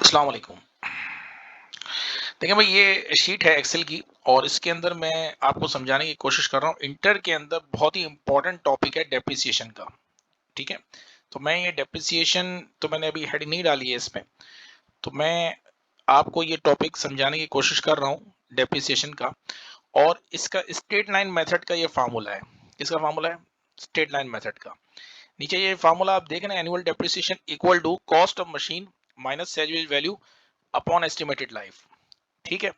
अस्सलाम वालेकुम। देखिए भाई, ये शीट है एक्सेल की और इसके अंदर मैं आपको समझाने की कोशिश कर रहा हूँ। इंटर के अंदर बहुत ही इंपॉर्टेंट टॉपिक है डेप्रिसिएशन का। ठीक है, तो मैं ये डेप्रिसिएशन तो मैंने अभी हेडिंग नहीं डाली है इसमें, तो मैं आपको ये टॉपिक समझाने की कोशिश कर रहा हूँ डेप्रिसिएशन का। और इसका स्ट्रेट लाइन मेथड का ये फार्मूला है। किसका फार्मूला है? स्ट्रेट लाइन मेथड का। नीचे ये फार्मूला आप देखें ना, annual depreciation equal to cost of machine minus salvage value upon estimated life. ठीक है,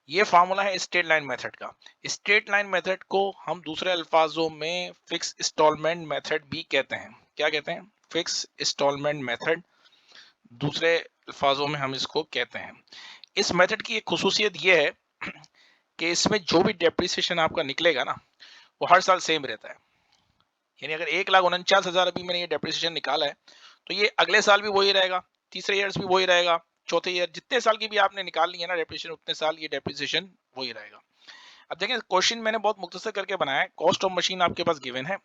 ये फार्मूला है स्ट्रेट लाइन मेथड का। स्ट्रेट लाइन मेथड को हम दूसरे अल्फाजों में फिक्स इंस्टॉलमेंट मेथड भी कहते हैं। क्या कहते हैं? फिक्स इंस्टॉलमेंट मेथड, दूसरे अल्फाजों में हम इसको कहते हैं। इस मेथड की एक खुसूसियत ये है कि इसमें जो भी डेप्रिसिएशन आपका निकलेगा ना, वो हर साल सेम रहता है। यानी अगर 1,49,000 अभी मैंने ये डेप्रिसिएशन निकाला है, तो ये अगले साल भी वही रहेगा, तीसरे ईयर्स भी वही रहेगा, चौथे ईयर जितने साल की भी आपने निकाल ली है ना डेप्रिसिएशन, उतने साल ये डेप्रिसिएशन वही रहेगा। अब देखें, क्वेश्चन मैंने बहुत मुख्तसर करके बनाया है। कॉस्ट ऑफ मशीन आपके पास गिवन है।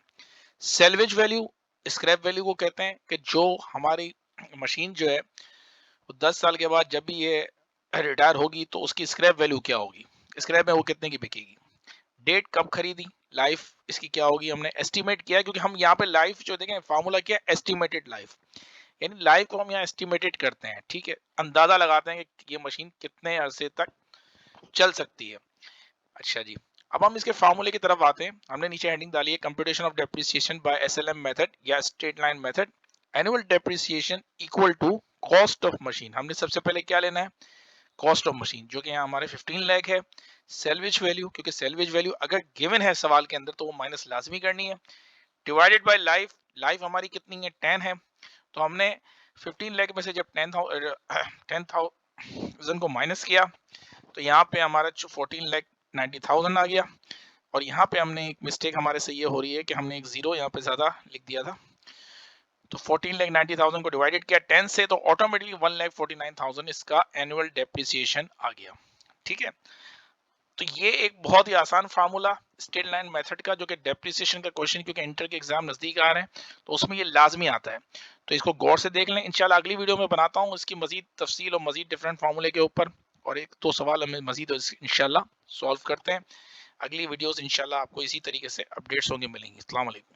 सेल्वेज वैल्यू, स्क्रैप वैल्यू को कहते हैं कि जो हमारी मशीन जो है वो 10 साल के बाद जब भी ये रिटायर होगी तो उसकी स्क्रैप वैल्यू क्या होगी, स्क्रैप में वो कितने की बिकेगी। डेट कब खरीदी, लाइफ इसकी क्या होगी, हमने एस्टिमेट किया है, क्योंकि हम यहाँ पे लाइफ जो देखें फार्मूला क्या है, एस्टिमेटेड लाइफ। यानी लाइफ को हम यहाँ एस्टिमेटेड करते हैं। ठीक है, अंदाजा लगाते हैं कि ये मशीन कितने अरसे तक चल सकती है। अच्छा जी, अब हम इसके फार्मूले की तरफ आते हैं। हमने नीचे हेडिंग डाली है computation of depreciation by SLM method या straight line method. Annual depreciation equal to cost of machine. हमने सबसे पहले क्या लेना है? कॉस्ट ऑफ मशीन, जो कि यहाँ हमारे 15 लाख है। सेल्वेज वैल्यू, क्योंकि सेल्वेज वैल्यू अगर गिवन है सवाल के अंदर तो वो माइनस लाजमी करनी है। डिवाइडेड बाय लाइफ, लाइफ हमारी कितनी है? 10 है। तो हमने 15 लाख में से जब 10,000 को माइनस किया तो यहाँ पे हमारा 14,90,000 आ गया। और यहाँ पे हमने एक मिस्टेक हमारे से ये हो रही है कि हमने एक जीरो यहाँ पे ज्यादा लिख दिया था। तो 14,90,000 को डिवाइडेड किया 10 से, तो ऑटोमेटिकली 1,49,000 इसका एनुअल डेप्रिसिएशन आ गया। ठीक है, तो ये एक बहुत ही आसान फार्मूला स्ट्रेट लाइन मेथड का, जो कि डेप्रिसिएशन का क्वेश्चन, क्योंकि इंटर के एग्जाम नजदीक आ रहे हैं तो उसमें ये लाजमी आता है। तो इसको गौर से देख लें। इंशाल्लाह अगली वीडियो में बनाता हूँ इसकी मजीद तफसील और मजीद डिफरेंट फार्मूले के ऊपर, और एक दो सवाल हमें मजीद इंशाल्लाह सॉल्व करते हैं। अगली वीडियोस इंशाल्लाह आपको इसी तरीके से अपडेट्स होंगे, मिलेंगी। अस्सलाम वालेकुम।